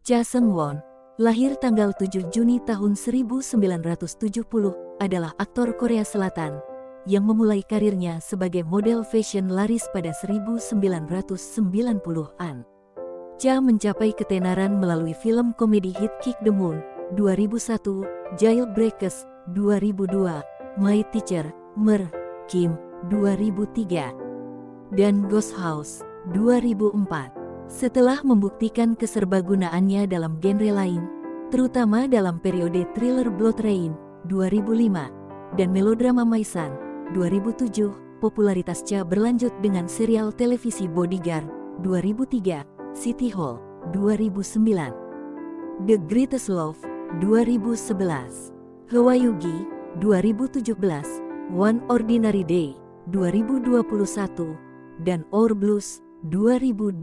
Cha Seung-won, lahir tanggal 7 Juni tahun 1970, adalah aktor Korea Selatan yang memulai karirnya sebagai model fashion laris pada 1990-an. Cha mencapai ketenaran melalui film komedi hit Kick the Moon 2001, Jailbreakers 2002, My Teacher, Mer, Kim 2003, dan Ghost House 2004. Setelah membuktikan keserbagunaannya dalam genre lain, terutama dalam periode thriller Blood Rain 2005 dan melodrama My Son 2007, popularitas Cha berlanjut dengan serial televisi Bodyguard 2003, City Hall 2009, The Greatest Love 2011, Hwayugi 2017, One Ordinary Day 2021, dan Our Blues 2022.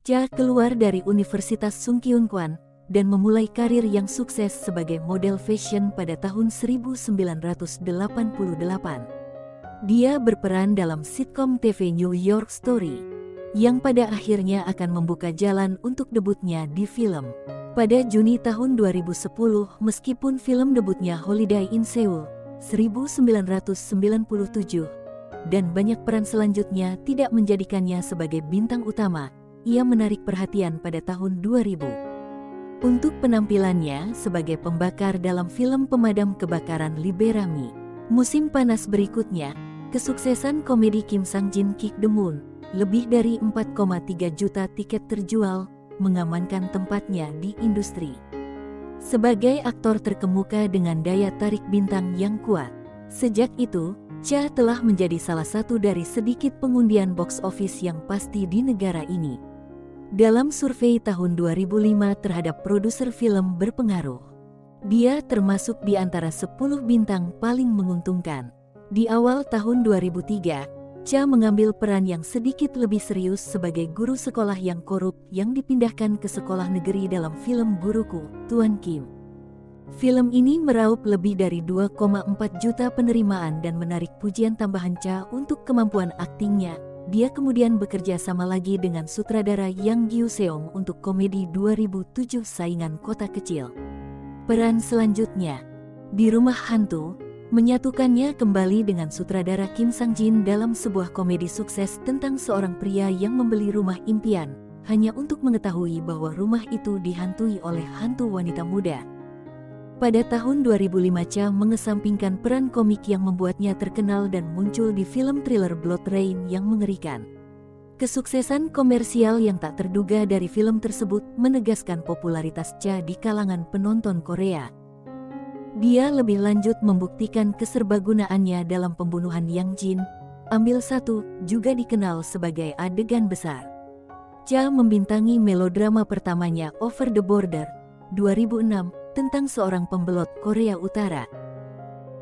Cha keluar dari Universitas Sungkyunkwan dan memulai karir yang sukses sebagai model fashion pada tahun 1988. Dia berperan dalam sitkom TV New York Story, yang pada akhirnya akan membuka jalan untuk debutnya di film. Pada Juni tahun 2010, meskipun film debutnya Holiday in Seoul 1997, dan banyak peran selanjutnya tidak menjadikannya sebagai bintang utama, ia menarik perhatian pada tahun 2000. Untuk penampilannya sebagai pembakar dalam film pemadam kebakaran Liberami, musim panas berikutnya, kesuksesan komedi Kim Sang-jin Kick the Moon, lebih dari 4,3 juta tiket terjual, mengamankan tempatnya di industri. Sebagai aktor terkemuka dengan daya tarik bintang yang kuat, sejak itu, Cha telah menjadi salah satu dari sedikit pengundian box office yang pasti di negara ini. Dalam survei tahun 2005 terhadap produser film berpengaruh, dia termasuk di antara 10 bintang paling menguntungkan. Di awal tahun 2003, Cha mengambil peran yang sedikit lebih serius sebagai guru sekolah yang korup yang dipindahkan ke sekolah negeri dalam film Guruku, Tuan Kim. Film ini meraup lebih dari 2,4 juta penerimaan dan menarik pujian tambahan Cha untuk kemampuan aktingnya. Dia kemudian bekerja sama lagi dengan sutradara Yang Gyu-seong untuk komedi 2007 Saingan Kota Kecil. Peran selanjutnya, di Rumah Hantu, menyatukannya kembali dengan sutradara Kim Sang-jin dalam sebuah komedi sukses tentang seorang pria yang membeli rumah impian, hanya untuk mengetahui bahwa rumah itu dihantui oleh hantu wanita muda. Pada tahun 2005 Cha mengesampingkan peran komik yang membuatnya terkenal dan muncul di film thriller Blood Rain yang mengerikan. Kesuksesan komersial yang tak terduga dari film tersebut menegaskan popularitas Cha di kalangan penonton Korea. Dia lebih lanjut membuktikan keserbagunaannya dalam pembunuhan Yang Jin, Ambil Satu, juga dikenal sebagai adegan besar. Cha membintangi melodrama pertamanya Over the Border, 2006, tentang seorang pembelot Korea Utara.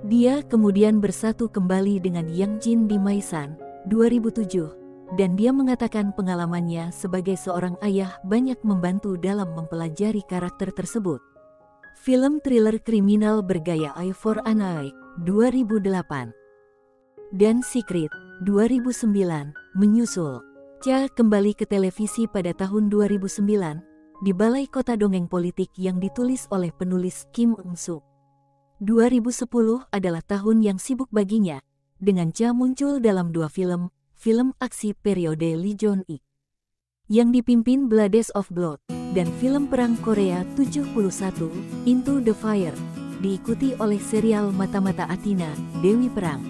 Dia kemudian bersatu kembali dengan Yang Jin di My Son, 2007, dan dia mengatakan pengalamannya sebagai seorang ayah banyak membantu dalam mempelajari karakter tersebut. Film thriller kriminal bergaya Eye for an Eye, 2008, dan Secret, 2009, menyusul. Cha kembali ke televisi pada tahun 2009, di Balai Kota Dongeng Politik yang ditulis oleh penulis Kim Eun-suk. 2010 adalah tahun yang sibuk baginya, dengan Cha muncul dalam 2 film aksi periode Lee Jong-ik, yang dipimpin Blades of Blood, dan film perang Korea 71, Into the Fire, diikuti oleh serial Mata-Mata Athena, Dewi Perang.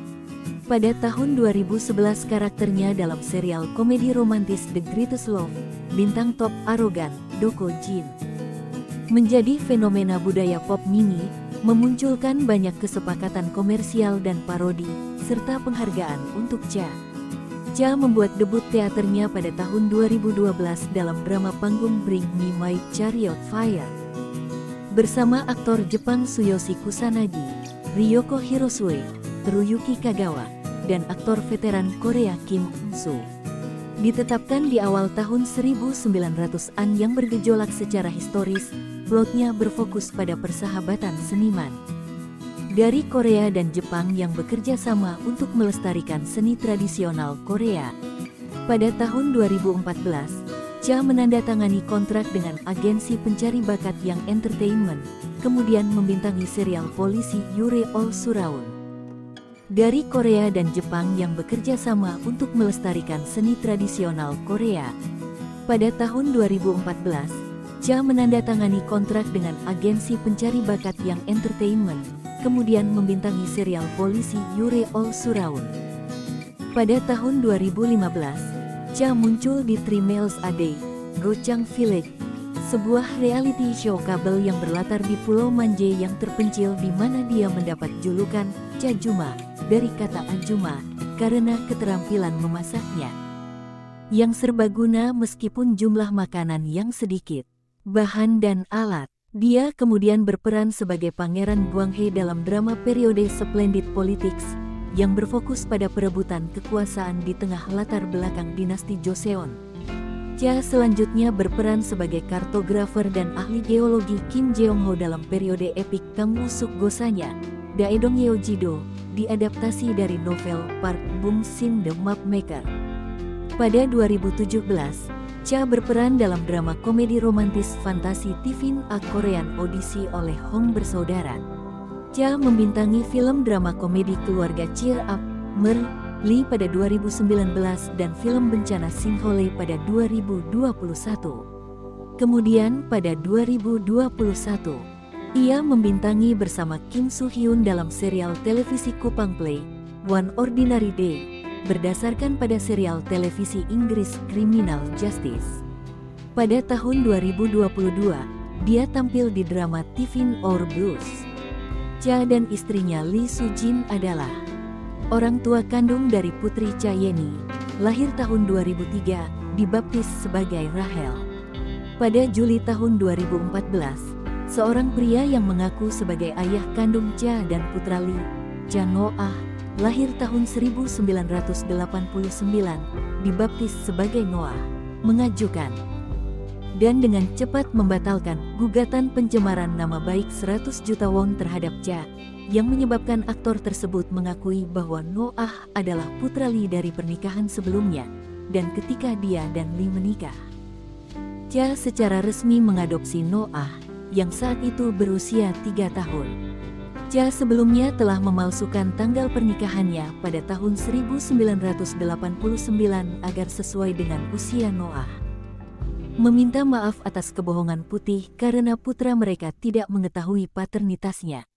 Pada tahun 2011 karakternya dalam serial komedi romantis The Greatest Love, bintang top arogan, Doko Jin, menjadi fenomena budaya pop mini, memunculkan banyak kesepakatan komersial dan parodi, serta penghargaan untuk Cha. Cha membuat debut teaternya pada tahun 2012 dalam drama panggung Bring Me My Chariot Fire, bersama aktor Jepang Tsuyoshi Kusanagi, Ryoko Hirosue, Teruyuki Kagawa, dan aktor veteran Korea Kim Eun-soo. Ditetapkan di awal tahun 1900-an yang bergejolak secara historis, plotnya berfokus pada persahabatan seniman dari Korea dan Jepang yang bekerja sama untuk melestarikan seni tradisional Korea. Pada tahun 2014, Cha menandatangani kontrak dengan agensi pencari bakat Young Entertainment, kemudian membintangi serial polisi Yure All Suraun. Dari Korea dan Jepang yang bekerja sama untuk melestarikan seni tradisional Korea. Pada tahun 2014, Cha menandatangani kontrak dengan agensi pencari bakat Young Entertainment, kemudian membintangi serial polisi Yure All Suraun. Pada tahun 2015, Cha muncul di Three Miles a Day, Gochang Village, sebuah reality show kabel yang berlatar di Pulau Manje yang terpencil di mana dia mendapat julukan Cha Juma dari kata Ajuma karena keterampilan memasaknya yang serbaguna meskipun jumlah makanan yang sedikit, bahan dan alat. Dia kemudian berperan sebagai Pangeran Gwanghee dalam drama periode Splendid Politics yang berfokus pada perebutan kekuasaan di tengah latar belakang dinasti Joseon. Cha selanjutnya berperan sebagai kartografer dan ahli geologi Kim Jeong-ho dalam periode epik Kangwusuk Gosanya, Daedong Yeojido, diadaptasi dari novel Park Bum-sin The Mapmaker. Pada 2017, Cha berperan dalam drama komedi romantis fantasi Tifin A Korean Odyssey oleh Hong bersaudara. Cha membintangi film drama komedi keluarga Cheer Up, Merli pada 2019 dan film bencana Sinkhole pada 2021. Kemudian pada 2021, ia membintangi bersama Kim Soo Hyun dalam serial televisi Kupang Play, One Ordinary Day, berdasarkan pada serial televisi Inggris Criminal Justice. Pada tahun 2022, dia tampil di drama Tifin or Blues. Cha dan istrinya Lee Soo-jin adalah orang tua kandung dari putri Cha Yeni, lahir tahun 2003, dibaptis sebagai Rahel. Pada Juli tahun 2014, seorang pria yang mengaku sebagai ayah kandung Cha dan putra Lee, Cha Noah, lahir tahun 1989, dibaptis sebagai Noah, mengajukan dan dengan cepat membatalkan gugatan pencemaran nama baik 100 juta won terhadap Cha, yang menyebabkan aktor tersebut mengakui bahwa Noah adalah putra Lee dari pernikahan sebelumnya, dan ketika dia dan Lee menikah, Cha secara resmi mengadopsi Noah, yang saat itu berusia 3 tahun. Cha sebelumnya telah memalsukan tanggal pernikahannya pada tahun 1989 agar sesuai dengan usia Noah. Meminta maaf atas kebohongan putih karena putra mereka tidak mengetahui paternitasnya.